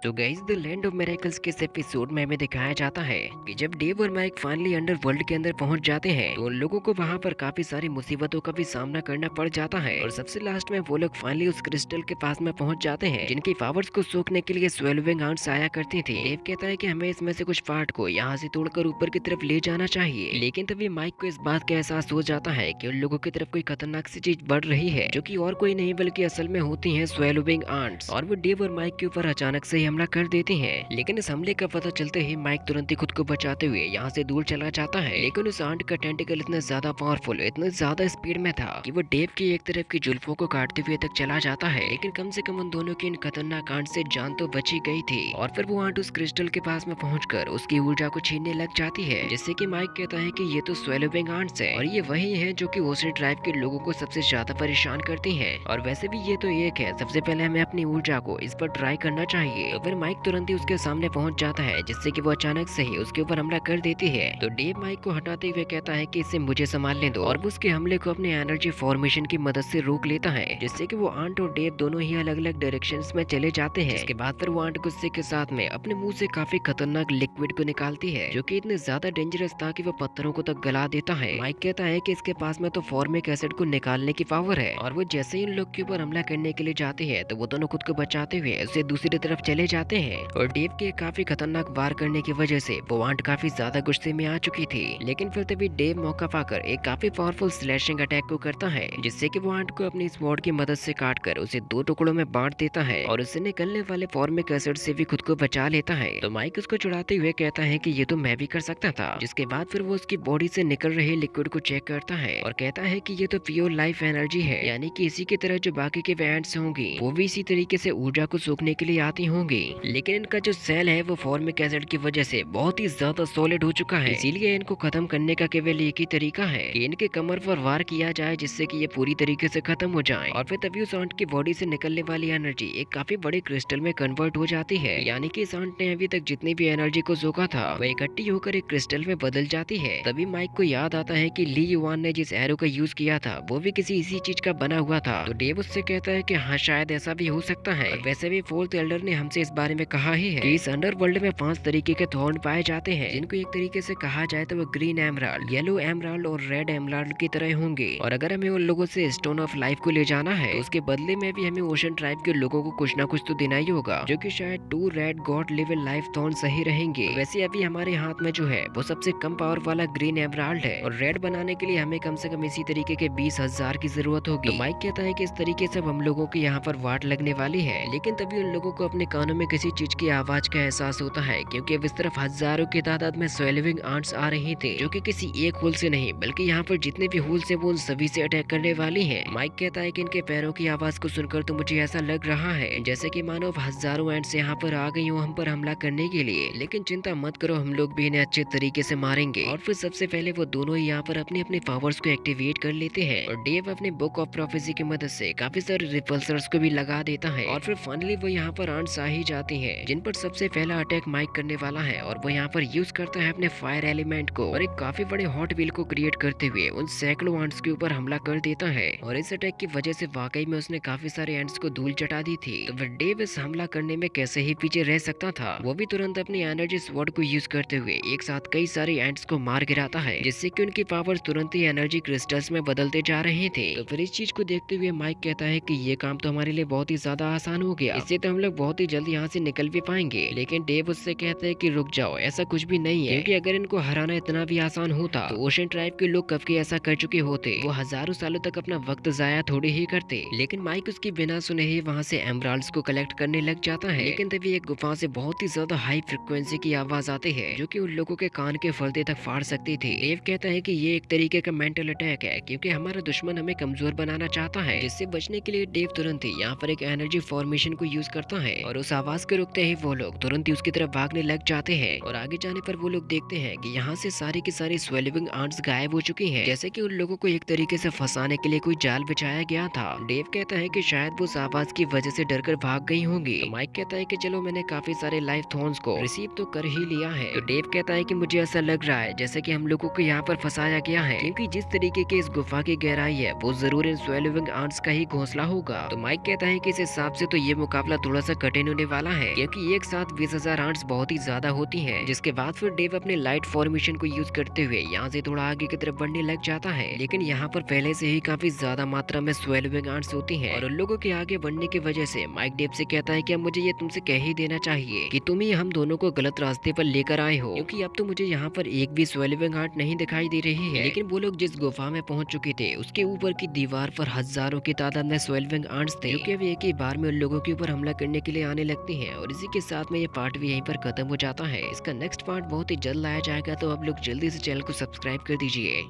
तो guys the land of miracles के इस एपिसोड में हमें दिखाया जाता है कि जब डेव और माइक फाइनली अंडर वर्ल्ड के अंदर पहुंच जाते हैं तो उन लोगों को वहां पर काफी सारी मुसीबतों का भी सामना करना पड़ जाता है और सबसे लास्ट में वो लोग फाइनली उस क्रिस्टल के पास में पहुंच जाते हैं जिनकी पावर्स को सोखने के लिए स्वेल्विंग आंट्स आया करती थी। डेव कहता है कि हमें इसमें से कुछ पार्ट को यहाँ से तोड़कर ऊपर की तरफ ले जाना चाहिए, लेकिन तभी माइक को इस बात का एहसास हो जाता है कि उन लोगों की तरफ कोई खतरनाक सी चीज बढ़ रही है जो कि और कोई नहीं बल्कि असल में होती है स्वेल्विंग आंट्स, और वो डेव और माइक के ऊपर अचानक से ही हमला कर देती हैं। लेकिन इस हमले का पता चलते ही माइक तुरंत ही खुद को बचाते हुए यहाँ से दूर चला जाता है, लेकिन उस आंट का टेंटिकल इतना ज्यादा पावरफुल, इतना ज्यादा स्पीड में था कि वो डेव की एक तरफ की जुल्फों को काटते हुए तक चला जाता है। लेकिन कम से कम उन दोनों की इन खतरनाक आंट से जान तो बची गई थी, और फिर वो आंट उस क्रिस्टल के पास में पहुंचकर उसकी ऊर्जा को छीनने लग जाती है, जिससे कि माइक कहता है कि ये तो स्वेल्विंग आंट्स है और ये वही है जो कि ओशन ट्राइब के लोगों को सबसे ज्यादा परेशान करती हैं। और वैसे भी ये तो एक है, सबसे पहले हमें अपनी ऊर्जा को इस पर ट्राई करना चाहिए। तो फिर माइक तुरंत ही उसके सामने पहुंच जाता है, जिससे कि वो अचानक से ही उसके ऊपर हमला कर देती है। तो डेव माइक को हटाते हुए कहता है कि इसे मुझे संभालने दो, और वो उसके हमले को अपने एनर्जी फॉर्मेशन की मदद से रोक लेता है, जिससे कि वो आंट और डेव दोनों ही अलग अलग डायरेक्शंस में चले जाते हैं। इसके बाद फिर वो आंट गुस्से के साथ में अपने मुंह से काफी खतरनाक लिक्विड को निकालती है जो कि इतने ज्यादा डेंजरस था कि वो पत्थरों को तक गला देता है। माइक कहता है कि इसके पास में तो फॉर्मिक एसिड को निकालने की पावर है, और वो जैसे ही इन लोग के ऊपर हमला करने के लिए जाते हैं तो वो दोनों खुद को बचाते हुए उसे दूसरी तरफ चले जाते हैं। और डेव के काफी खतरनाक वार करने की वजह से वो आंट काफी ज्यादा गुस्से में आ चुकी थी, लेकिन फिर तभी डेव मौका पाकर एक काफी पावरफुल स्लैशिंग अटैक को करता है, जिससे कि वो आंट को अपनी स्वॉर्ड की मदद से काटकर उसे दो टुकड़ों में बांट देता है और उससे निकलने वाले फॉर्मिक एसिड से भी खुद को बचा लेता है। तो माइक उसको चुड़ाते हुए कहता है कि ये तो मैं भी कर सकता था, जिसके बाद फिर वो उसकी बॉडी से निकल रहे लिक्विड को चेक करता है और कहता है कि ये तो प्योर लाइफ एनर्जी है, यानी कि इसी की तरह जो बाकी के एंट्स होंगी वो भी इसी तरीके से ऊर्जा को सोखने के लिए आती होंगी, लेकिन इनका जो सेल है वो फॉर्मिक एसिड की वजह से बहुत ही ज्यादा सॉलिड हो चुका है, इसीलिए इनको खत्म करने का केवल एक ही तरीका है कि इनके कमर पर वार किया जाए, जिससे कि ये पूरी तरीके से खत्म हो जाए। और फिर तभी उस आंट की बॉडी से निकलने वाली एनर्जी एक काफी बड़े क्रिस्टल में कन्वर्ट हो जाती है, यानी कि इस आंट ने अभी तक जितनी भी एनर्जी को सोखा था वह इकट्ठी होकर एक क्रिस्टल में बदल जाती है। तभी माइक को याद आता है कि ली युआन ने जिस एरो का यूज किया था वो भी किसी इसी चीज का बना हुआ था। तो डेव उससे कहता है कि हाँ शायद ऐसा भी हो सकता है, और वैसे भी फोर्थ एल्डर ने हमसे इस बारे में कहा ही है कि इस अंडरवर्ल्ड में 5 तरीके के थॉर्न पाए जाते हैं, जिनको एक तरीके से कहा जाए तो वो ग्रीन एमराल्ड, येलो एमराल्ड और रेड एमराल्ड की तरह होंगे, और अगर हमें उन लोगों से स्टोन ऑफ लाइफ को ले जाना है तो उसके बदले में भी हमें ओशन ट्राइब के लोगों को कुछ ना कुछ तो देना ही होगा, जो कि शायद 2 red God level life thorn सही रहेंगे। वैसे अभी हमारे हाथ में जो है वो सबसे कम पावर वाला ग्रीन एमराल्ड है, और रेड बनाने के लिए हमें कम से कम इसी तरीके के 20,000 की जरूरत होगी। तो माइक कहता है कि इस तरीके से हम लोगों की यहाँ पर वाट लगने वाली है, लेकिन तभी उन लोगों को अपने कानों में किसी चीज की आवाज का एहसास होता है, क्योंकि अब इस तरफ हजारों की तादाद में स्वेल्विंग आंट्स आ रही थी, जो कि किसी एक होल से नहीं बल्कि यहाँ पर जितने भी होल्स हैं वो उन सभी से अटैक करने वाली हैं। माइक कहता है कि इनके पैरों की आवाज को सुनकर तो मुझे ऐसा लग रहा है जैसे कि मानो हजारों एंट्स यहाँ पर आ गई हो हम पर हमला करने के लिए, लेकिन चिंता मत करो, हम लोग भी इन्हें अच्छे तरीके से मारेंगे। और फिर सबसे पहले वो दोनों ही यहाँ पर अपनी अपनी पावर्स को एक्टिवेट कर लेते हैं, और डेव अपने बुक ऑफ प्रोफेसी की मदद से काफी सारे रिपल्सर्स को भी लगा देता है, और फिर फाइनली वो यहाँ पर आंट्स आ ही जाती हैं, जिन पर सबसे पहला अटैक माइक करने वाला है, और वो यहाँ पर यूज करता है अपने फायर एलिमेंट को और एक काफी बड़े हॉट व्हील को क्रिएट करते हुए उन सैकड़ों आंट्स के ऊपर हमला कर देता है, और इस अटैक की वजह से वाकई में उसने काफी सारे एंट्स को धूल चटा दी थी। तो फिर डेव इस हमला करने में कैसे ही पीछे रह सकता था, वो भी तुरंत अपनी एनर्जी स्वॉर्ड को यूज करते हुए एक साथ कई सारे एंट्स को मार गिराता है, जिससे कि उनकी पावर तुरंत ही एनर्जी क्रिस्टल्स में बदलते जा रहे थे। तो फिर इस चीज को देखते हुए माइक कहता है कि ये काम तो हमारे लिए बहुत ही ज्यादा आसान हो गया, इससे तो हम लोग बहुत ही जल्दी यहाँ से निकल भी पाएंगे। लेकिन डेव उससे कहते हैं कि रुक जाओ, ऐसा कुछ भी नहीं है, क्योंकि अगर इनको हराना इतना भी आसान होता तो ओशन ट्राइब के लोग कब के ऐसा कर चुके होते, वो हजारों सालों तक अपना वक्त जाया थोड़ी ही करते। लेकिन माइक उसकी बिना सुने ही वहाँ से एमराल्ड्स को कलेक्ट करने लग जाता है, लेकिन तभी एक गुफा से बहुत ही ज्यादा हाई फ्रिक्वेंसी की आवाज आती है, जो कि उन लोगों के कान के पर्दे तक फाड़ सकती थी। डेव कहता है कि ये एक तरीके का मेंटल अटैक है, क्योंकि हमारा दुश्मन हमें कमजोर बनाना चाहता है, जिससे बचने के लिए डेव तुरंत ही यहाँ पर एक एनर्जी फॉर्मेशन को यूज करता है, और उस आवाज को रुकते ही वो लोग तुरंत ही उसकी तरफ भागने लग जाते हैं। और आगे जाने पर वो लोग देखते हैं कि यहाँ से सारी की सारी स्वेल्विंग आंट्स गायब हो चुकी हैं, जैसे कि उन लोगों को एक तरीके से फंसाने के लिए कोई जाल बिछाया गया था। डेव कहता है कि शायद वो उस आवाज की वजह से डरकर भाग गई होंगी। तो माइक कहता है कि चलो मैंने काफी सारे लाइफ थॉर्न्स को रिसीव तो कर ही लिया है। तो डेव कहता है कि मुझे ऐसा लग रहा है जैसे कि हम लोगों को यहाँ पर फंसाया गया है, क्योंकि जिस तरीके की इस गुफा की गहराई है वो जरूर इन स्वेल्विंग आंट्स का ही घोंसला होगा। तो माइक कहता है कि इस हिसाब से तो ये मुकाबला थोड़ा सा कठिन होने वाला है, क्योंकि एक साथ 20,000 आंट्स बहुत ही ज्यादा होती हैं। जिसके बाद फिर डेव अपने लाइट फॉर्मेशन को यूज करते हुए यहाँ से थोड़ा आगे की तरफ बढ़ने लग जाता है, लेकिन यहाँ पर पहले से ही काफी ज्यादा मात्रा में स्वेलिंग आंट्स होती हैं और उन लोगों के आगे बढ़ने की वजह से माइक डेव से कहता है कि अब मुझे ये तुमसे कह ही देना चाहिए कि तुम ही हम दोनों को गलत रास्ते पर लेकर आए हो, क्योंकि अब तो मुझे यहाँ पर एक भी स्वेलिंग आंट नहीं दिखाई दे रही है। लेकिन वो लोग जिस गुफा में पहुंच चुके थे उसके ऊपर की दीवार पर हजारों की तादाद में स्वेलिंग आंट्स थे, जो कि अब एक ही बार में उन लोगों के ऊपर हमला करने के लिए आने लगती हैं। और इसी के साथ में ये पार्ट भी यहीं पर खत्म हो जाता है। इसका नेक्स्ट पार्ट बहुत ही जल्द आया जाएगा, तो आप लोग जल्दी से चैनल को सब्सक्राइब कर दीजिए।